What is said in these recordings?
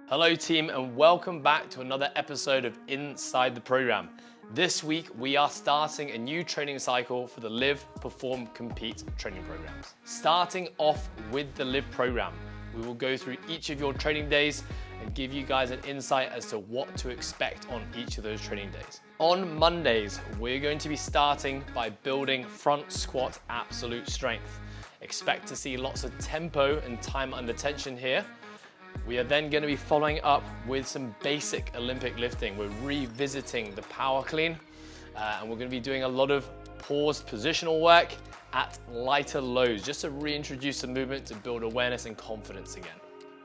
Hello team, and welcome back to another episode of Inside the Program. This week we are starting a new training cycle for the Live, Perform, Compete training programs. Starting off with the Live program, we will go through each of your training days and give you guys an insight as to what to expect on each of those training days. On Mondays, we're going to be starting by building front squat absolute strength. Expect to see lots of tempo and time under tension here. We are then going to be following up with some basic Olympic lifting. We're revisiting the power clean, and we're going to be doing a lot of paused positional work at lighter lows, just to reintroduce the movement to build awareness and confidence again.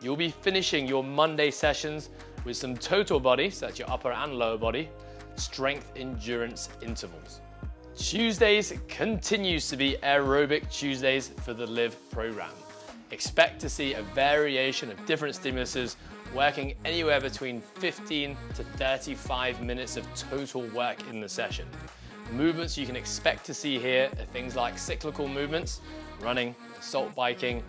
You'll be finishing your Monday sessions with some total body, so that's your upper and lower body, strength endurance intervals. Tuesdays continues to be aerobic Tuesdays for the Live program. Expect to see a variation of different stimuluses working anywhere between 15 to 35 minutes of total work in the session. Movements you can expect to see here are things like cyclical movements, running, assault biking,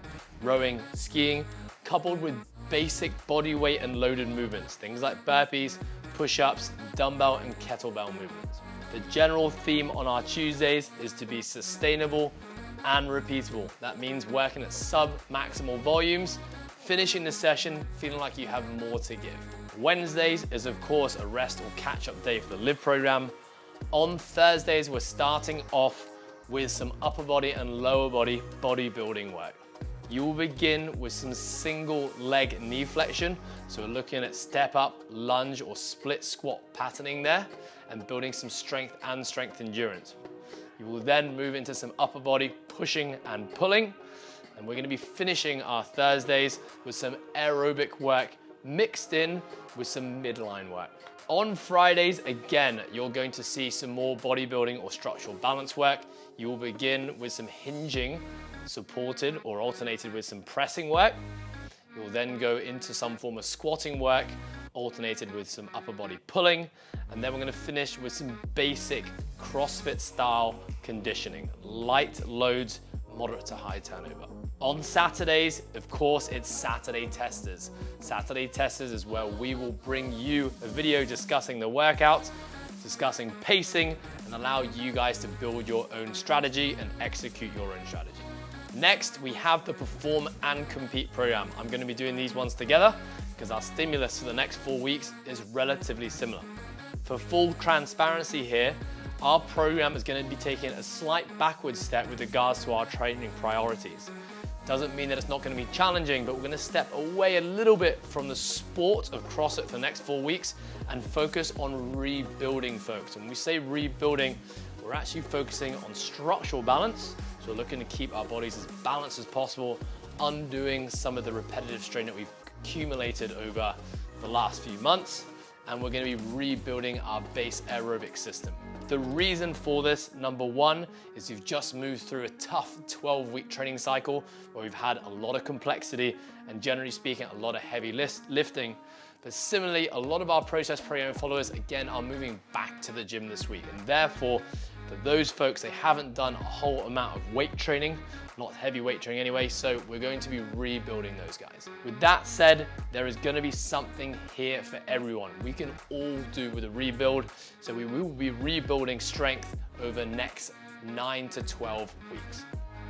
rowing, skiing, coupled with basic body weight and loaded movements, things like burpees, push-ups, dumbbell and kettlebell movements. The general theme on our Tuesdays is to be sustainable and repeatable. That means working at sub-maximal volumes, finishing the session feeling like you have more to give. Wednesdays is of course a rest or catch-up day for the Live program. On Thursdays, we're starting off with some upper body and lower body bodybuilding work. You will begin with some single leg knee flexion. So we're looking at step up, lunge or split squat patterning there and building some strength and strength endurance. You will then move into some upper body pushing and pulling. And we're going to be finishing our Thursdays with some aerobic work mixed in with some midline work. On Fridays, again, you're going to see some more bodybuilding or structural balance work. You will begin with some hinging, supported or alternated with some pressing work. You'll then go into some form of squatting work, alternated with some upper body pulling. And then we're going to finish with some basic CrossFit style conditioning, light loads, moderate to high turnover. On Saturdays, of course, it's Saturday Testers. Saturday Testers is where we will bring you a video discussing the workouts, discussing pacing, and allow you guys to build your own strategy and execute your own strategy. Next, we have the Perform and Compete program. I'm going to be doing these ones together because our stimulus for the next 4 weeks is relatively similar. For full transparency here, our program is going to be taking a slight backward step with regards to our training priorities. Doesn't mean that it's not going to be challenging, but we're going to step away a little bit from the sport of CrossFit for the next 4 weeks and focus on rebuilding folks. And when we say rebuilding, we're actually focusing on structural balance. So we're looking to keep our bodies as balanced as possible, undoing some of the repetitive strain that we've accumulated over the last few months. And we're going to be rebuilding our base aerobic system. The reason for this, number one, is we've just moved through a tough 12-week training cycle where we've had a lot of complexity and, generally speaking, a lot of heavy lifting. But similarly, a lot of our process program followers, again, are moving back to the gym this week. And therefore, for those folks, they haven't done a whole amount of weight training, not heavy weight training anyway, so we're going to be rebuilding those guys. With that said, there is going to be something here for everyone. We can all do with a rebuild, so we will be rebuilding strength over the next 9 to 12 weeks.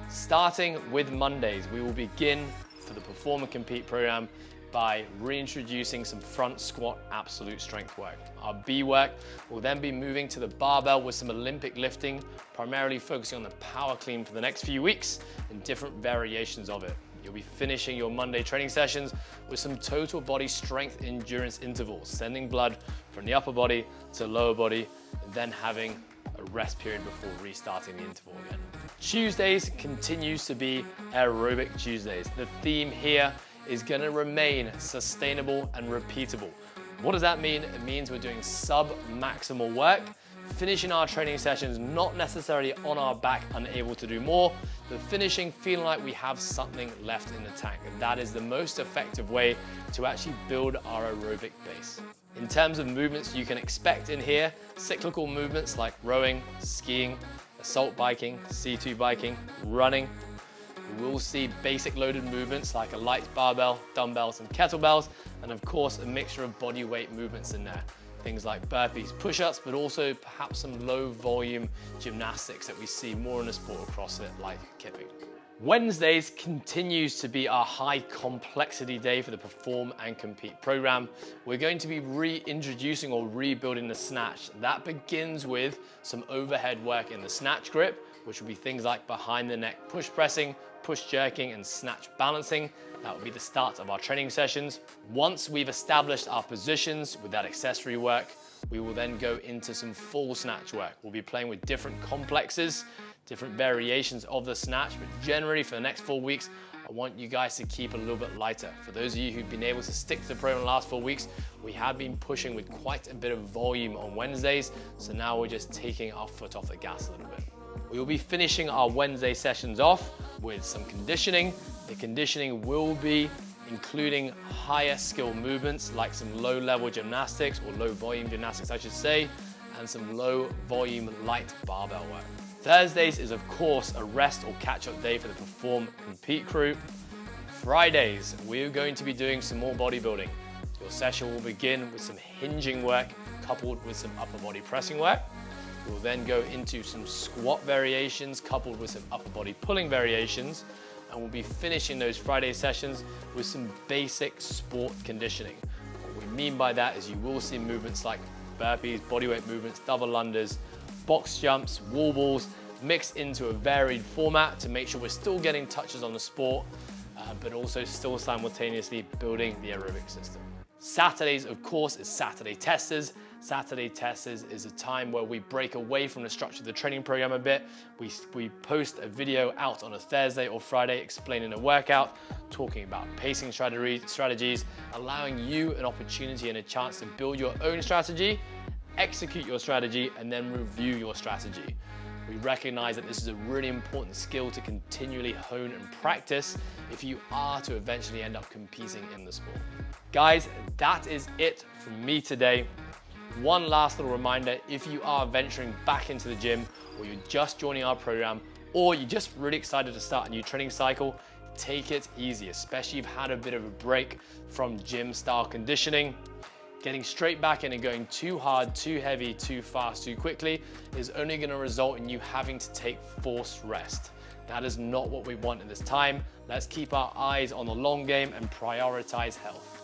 Starting with Mondays, we will begin for the Perform and Compete program by reintroducing some front squat absolute strength work. Our B work will then be moving to the barbell with some Olympic lifting, primarily focusing on the power clean for the next few weeks and different variations of it. You'll be finishing your Monday training sessions with some total body strength endurance intervals, sending blood from the upper body to lower body, and then having a rest period before restarting the interval again. Tuesdays continues to be aerobic Tuesdays. The theme here is going to remain sustainable and repeatable. What does that mean? It means we're doing sub-maximal work, finishing our training sessions not necessarily on our back, unable to do more, but finishing feeling like we have something left in the tank. And that is the most effective way to actually build our aerobic base. In terms of movements you can expect in here, cyclical movements like rowing, skiing, assault biking, C2 biking, running. We will see basic loaded movements like a light barbell, dumbbells, and kettlebells, and of course a mixture of body weight movements in there. Things like burpees, push-ups, but also perhaps some low volume gymnastics that we see more in the sport of CrossFit, like kipping. Wednesdays continues to be our high complexity day for the Perform and Compete program. We're going to be reintroducing or rebuilding the snatch. That begins with some overhead work in the snatch grip, which will be things like behind the neck push pressing, push jerking, and snatch balancing. That will be the start of our training sessions. Once we've established our positions with that accessory work, we will then go into some full snatch work. We'll be playing with different complexes, different variations of the snatch, but generally for the next 4 weeks, I want you guys to keep a little bit lighter. For those of you who've been able to stick to the program the last 4 weeks, we have been pushing with quite a bit of volume on Wednesdays, so now we're just taking our foot off the gas a little bit. We will be finishing our Wednesday sessions off with some conditioning. The conditioning will be including higher skill movements like some low level gymnastics, or low volume gymnastics I should say, and some low volume light barbell work. Thursdays is of course a rest or catch-up day for the Perform Compete crew. Fridays, we're going to be doing some more bodybuilding. Your session will begin with some hinging work coupled with some upper body pressing work. We'll then go into some squat variations coupled with some upper body pulling variations, and we'll be finishing those Friday sessions with some basic sport conditioning. What we mean by that is you will see movements like burpees, bodyweight movements, double unders, box jumps, wall balls, mixed into a varied format to make sure we're still getting touches on the sport, but also still simultaneously building the aerobic system. Saturdays, of course, is Saturday Testers. Saturday Testers is a time where we break away from the structure of the training program a bit. We post a video out on a Thursday or Friday explaining a workout, talking about pacing strategies, allowing you an opportunity and a chance to build your own strategy, execute your strategy, and then review your strategy. We recognize that this is a really important skill to continually hone and practice if you are to eventually end up competing in the sport. Guys, that is it from me today. One last little reminder, if you are venturing back into the gym, or you're just joining our program, or you're just really excited to start a new training cycle, take it easy, especially if you've had a bit of a break from gym style conditioning. Getting straight back in and going too hard, too heavy, too fast, too quickly is only going to result in you having to take forced rest. That is not what we want at this time. Let's keep our eyes on the long game and prioritize health.